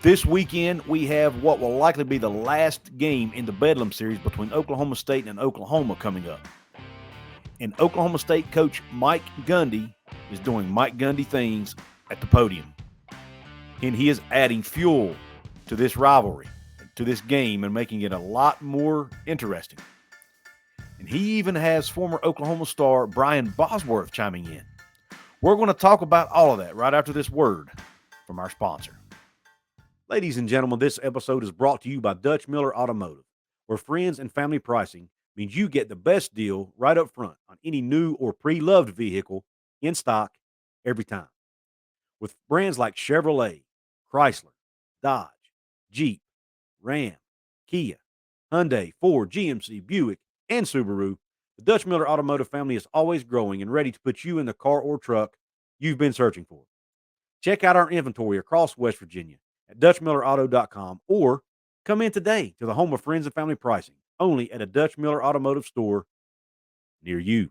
This weekend, we have what will likely be the last game in the Bedlam series between Oklahoma State and Oklahoma coming up. And Oklahoma State coach Mike Gundy is doing Mike Gundy things at the podium. And he is adding fuel to this rivalry, to this game, and making it a lot more interesting. And he even has former Oklahoma star Brian Bosworth chiming in. We're going to talk about all of that right after this word from our sponsor. Ladies and gentlemen, this episode is brought to you by Dutch Miller Automotive, where friends and family pricing means you get the best deal right up front on any new or pre-loved vehicle in stock every time. With brands like Chevrolet, Chrysler, Dodge, Jeep, Ram, Kia, Hyundai, Ford, GMC, Buick, and Subaru, the Dutch Miller Automotive family is always growing and ready to put you in the car or truck you've been searching for. Check out our inventory across West Virginia at DutchMillerAuto.com or come in today to the home of friends and family pricing, only at a Dutch Miller Automotive store near you.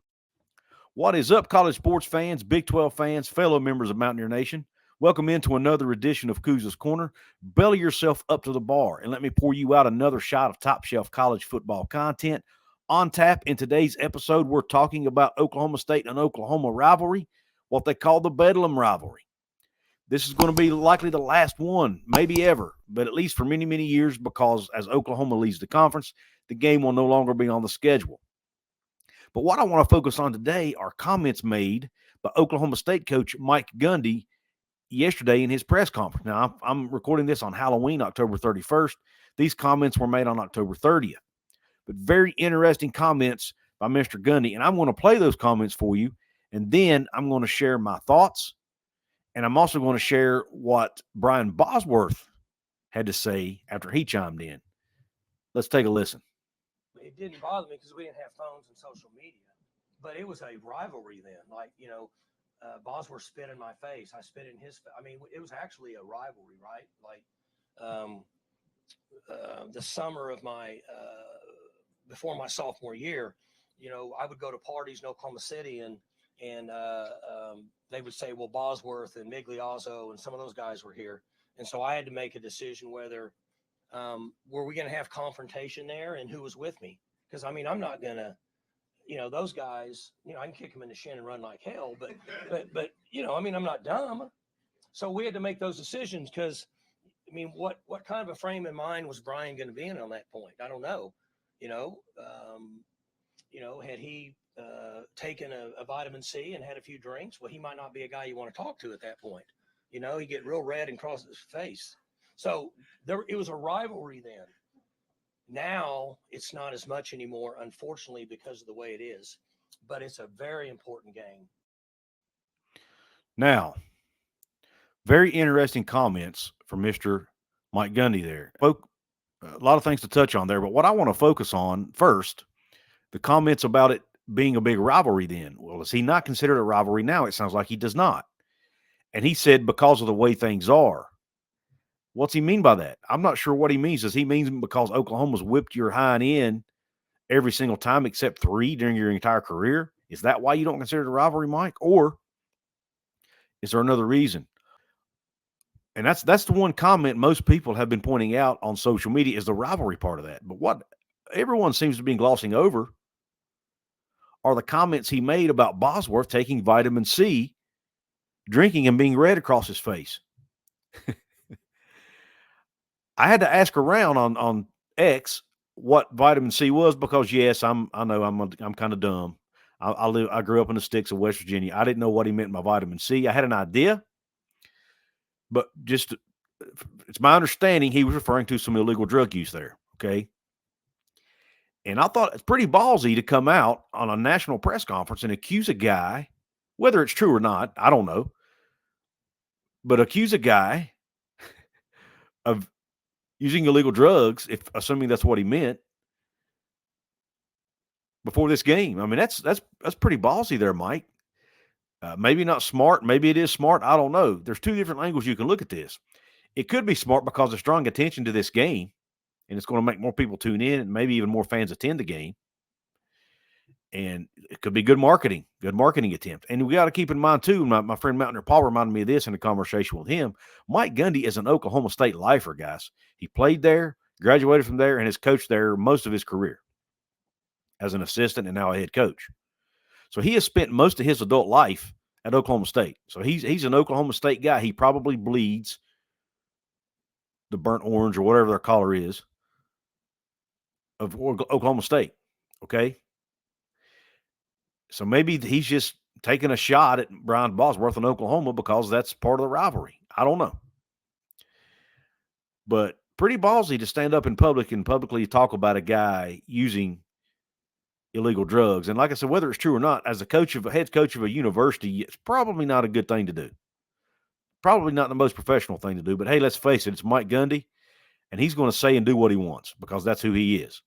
What is up, college sports fans, Big 12 fans, fellow members of Mountaineer Nation? Welcome into another edition of Kuz's Corner. Belly yourself up to the bar and let me pour you out another shot of top shelf college football content. On tap in today's episode, we're talking about Oklahoma State and Oklahoma rivalry, what they call the Bedlam rivalry. This is going to be likely the last one, maybe ever, but at least for many, many years, because as Oklahoma leads the conference, the game will no longer be on the schedule. But what I want to focus on today are comments made by Oklahoma State coach Mike Gundy yesterday in his press conference. Now, I'm recording this on Halloween, October 31st. These comments were made on October 30th. But very interesting comments by Mr. Gundy, and I'm going to play those comments for you, and then I'm going to share my thoughts. And I'm also going to share what Brian Bosworth had to say after he chimed in. Let's take a listen. It didn't bother me because we didn't have phones and social media, but it was a rivalry then. Like, Bosworth spit in my face. I spit in his. I mean, it was actually a rivalry, right? Like, the summer of before my sophomore year, I would go to parties in Oklahoma City and they would say, well, Bosworth and Migliozzo and some of those guys were here. And so I had to make a decision whether were we going to have confrontation there and who was with me? Because, I mean, I'm not going to, those guys, I can kick them in the shin and run like hell, but, I'm not dumb. So we had to make those decisions because, what kind of a frame of mind was Brian going to be in on that point? I don't know. Had he taken a vitamin C and had a few drinks, well, he might not be a guy you want to talk to at that point. He'd get real red and cross his face. So it was a rivalry then. Now it's not as much anymore, unfortunately, because of the way it is. But it's a very important game. Now, very interesting comments from Mr. Mike Gundy there. A lot of things to touch on there, but what I want to focus on first, the comments about it being a big rivalry then. Well, is he not considered a rivalry now? It sounds like he does not. And he said because of the way things are. What's he mean by that? I'm not sure what he means. Does he mean because Oklahoma's whipped your hind end every single time except 3 during your entire career? Is that why you don't consider it a rivalry, Mike? Or is there another reason? And that's the one comment most people have been pointing out on social media is the rivalry part of that. But what everyone seems to be glossing over are the comments he made about Bosworth taking vitamin C, drinking, and being red across his face. I had to ask around on X what vitamin C was because, yes, I know I'm kind of dumb. I grew up in the sticks of West Virginia. I didn't know what he meant by vitamin C. I had an idea, but just it's my understanding he was referring to some illegal drug use there. Okay. And I thought it's pretty ballsy to come out on a national press conference and accuse a guy, whether it's true or not, I don't know, but accuse a guy of using illegal drugs, if assuming that's what he meant, before this game. I mean, that's pretty ballsy there, Mike. Maybe not smart. Maybe it is smart. I don't know. There's 2 different angles you can look at this. It could be smart because it's drawing attention to this game, and it's going to make more people tune in and maybe even more fans attend the game. And it could be good marketing attempt. And we got to keep in mind, too, my friend Mountaineer Paul reminded me of this in a conversation with him. Mike Gundy is an Oklahoma State lifer, guys. He played there, graduated from there, and has coached there most of his career as an assistant and now a head coach. So he has spent most of his adult life at Oklahoma State. So he's an Oklahoma State guy. He probably bleeds the burnt orange or whatever their color is of Oklahoma State, okay? So maybe he's just taking a shot at Brian Bosworth in Oklahoma because that's part of the rivalry. I don't know. But pretty ballsy to stand up in public and publicly talk about a guy using illegal drugs. And like I said, whether it's true or not, as a head coach of a university, it's probably not a good thing to do. Probably not the most professional thing to do. But hey, let's face it, it's Mike Gundy, and he's going to say and do what he wants because that's who he is.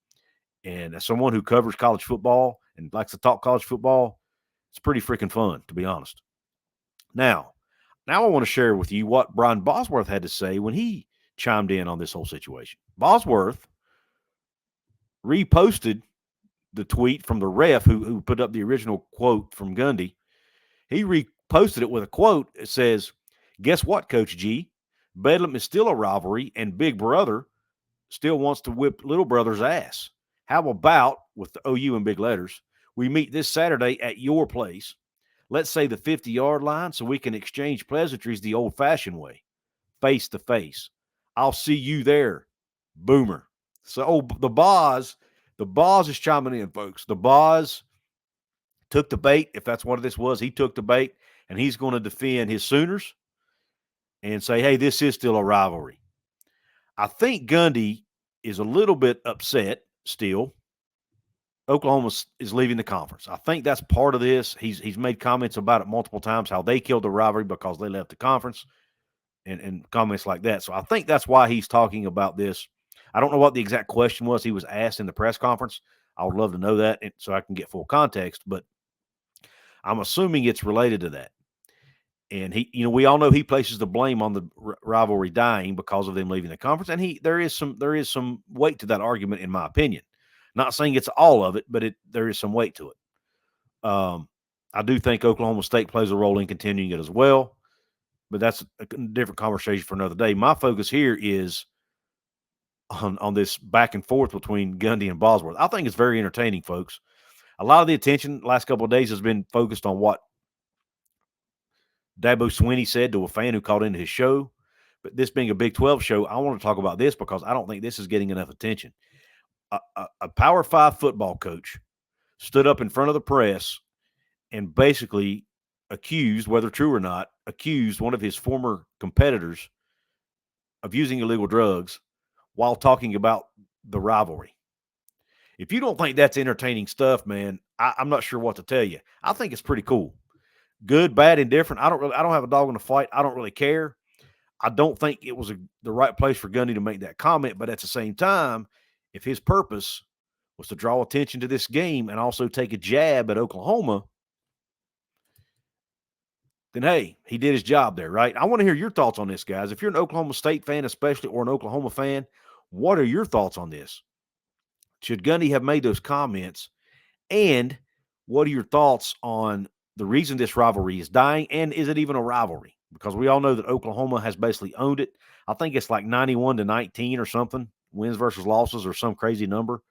And as someone who covers college football and likes to talk college football, it's pretty freaking fun, to be honest. Now I want to share with you what Brian Bosworth had to say when he chimed in on this whole situation. Bosworth reposted the tweet from the ref who put up the original quote from Gundy. He reposted it with a quote. It says, "Guess what, Coach G? Bedlam is still a rivalry, and Big Brother still wants to whip Little Brother's ass. How about, with the OU in big letters, we meet this Saturday at your place? Let's say the 50-yard line so we can exchange pleasantries the old-fashioned way, face to face. I'll see you there, Boomer." So the Boz is chiming in, folks. The Boz took the bait, if that's what this was. He took the bait, and he's going to defend his Sooners and say, hey, this is still a rivalry. I think Gundy is a little bit upset still. Oklahoma is leaving the conference. I think that's part of this. He's made comments about it multiple times, how they killed the rivalry because they left the conference and comments like that. So I think that's why he's talking about this. I don't know what the exact question was he was asked in the press conference. I would love to know that so I can get full context, but I'm assuming it's related to that. And we all know he places the blame on the rivalry dying because of them leaving the conference. And there is some weight to that argument, in my opinion. Not saying it's all of it, but there is some weight to it. I do think Oklahoma State plays a role in continuing it as well, but that's a different conversation for another day. My focus here is on this back and forth between Gundy and Bosworth. I think it's very entertaining, folks. A lot of the attention the last couple of days has been focused on what Dabo Swinney said to a fan who called into his show. But this being a Big 12 show, I want to talk about this because I don't think this is getting enough attention. A Power 5 football coach stood up in front of the press and basically accused, whether true or not, one of his former competitors of using illegal drugs while talking about the rivalry. If you don't think that's entertaining stuff, man, I'm not sure what to tell you. I think it's pretty cool. Good, bad, indifferent. I don't have a dog in the fight. I don't really care. I don't think it was the right place for Gundy to make that comment, but at the same time, if his purpose was to draw attention to this game and also take a jab at Oklahoma, then hey, he did his job there, right? I want to hear your thoughts on this, guys. If you're an Oklahoma State fan, especially, or an Oklahoma fan, what are your thoughts on this? Should Gundy have made those comments? And what are your thoughts on the reason this rivalry is dying? And is it even a rivalry? Because we all know that Oklahoma has basically owned it. I think it's like 91-19 or something, wins versus losses or some crazy number.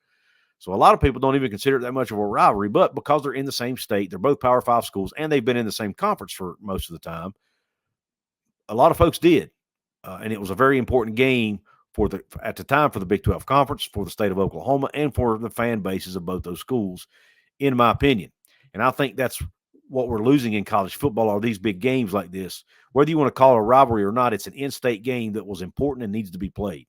So a lot of people don't even consider it that much of a rivalry, but because they're in the same state, they're both Power 5 schools, and they've been in the same conference for most of the time, a lot of folks did. And it was a very important game at the time for the Big 12 Conference, for the state of Oklahoma, and for the fan bases of both those schools, in my opinion. And I think that's what we're losing in college football are these big games like this. Whether you want to call it a rivalry or not, it's an in-state game that was important and needs to be played.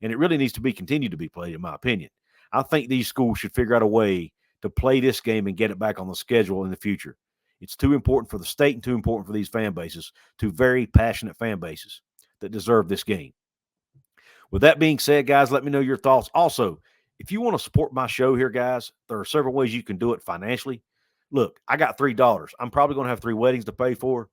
And it really needs to be continued to be played, in my opinion. I think these schools should figure out a way to play this game and get it back on the schedule in the future. It's too important for the state and too important for these fan bases, two very passionate fan bases that deserve this game. With that being said, guys, let me know your thoughts. Also, if you want to support my show here, guys, there are several ways you can do it financially. Look, I got $3. I'm probably going to have 3 weddings to pay for.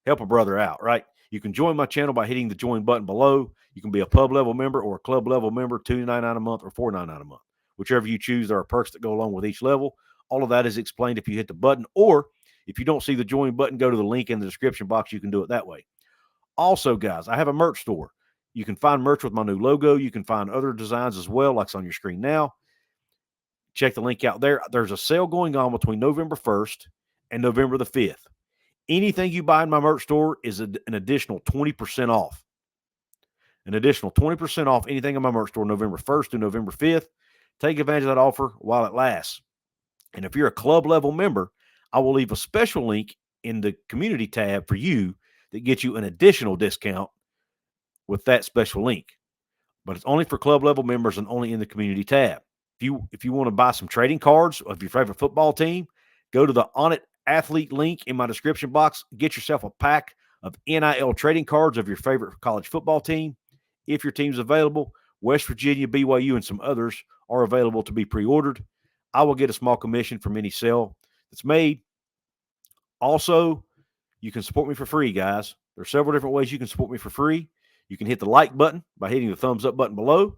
Help a brother out, right? You can join my channel by hitting the join button below. You can be a pub level member or a club level member, $2.99 a month or $4.99 a month. Whichever you choose, there are perks that go along with each level. All of that is explained if you hit the button, or if you don't see the join button, go to the link in the description box. You can do it that way. Also, guys, I have a merch store. You can find merch with my new logo. You can find other designs as well, like it's on your screen now. Check the link out there. There's a sale going on between November 1st and November the 5th. Anything you buy in my merch store is an additional 20% off. An additional 20% off anything in my merch store November 1st to November 5th. Take advantage of that offer while it lasts. And if you're a club level member, I will leave a special link in the community tab for you that gets you an additional discount with that special link. But it's only for club level members and only in the community tab. If you want to buy some trading cards of your favorite football team, go to the On It Athlete link in my description box. Get yourself a pack of NIL trading cards of your favorite college football team. If your team's available, West Virginia, BYU, and some others are available to be pre-ordered. I will get a small commission from any sale that's made. Also, you can support me for free, guys. There are several different ways you can support me for free. You can hit the like button by hitting the thumbs up button below,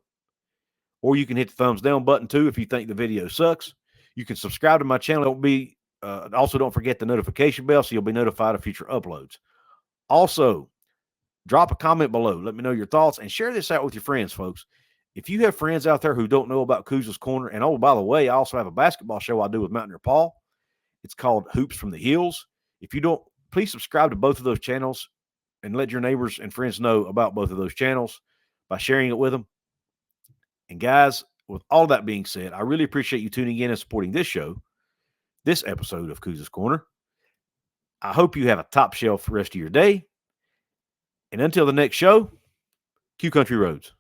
or you can hit the thumbs down button too if you think the video sucks. You can subscribe to my channel. Also, don't forget the notification bell so you'll be notified of future uploads. Also, drop a comment below. Let me know your thoughts and share this out with your friends, folks. If you have friends out there who don't know about Kuz's Corner, and oh, by the way, I also have a basketball show I do with Mountaineer Paul. It's called Hoops from the Hills. If you don't, please subscribe to both of those channels and let your neighbors and friends know about both of those channels by sharing it with them. And guys, with all that being said, I really appreciate you tuning in and supporting this show, this episode of Kuz's Corner. I hope you have a top shelf rest of your day. And until the next show, Q Country Roads.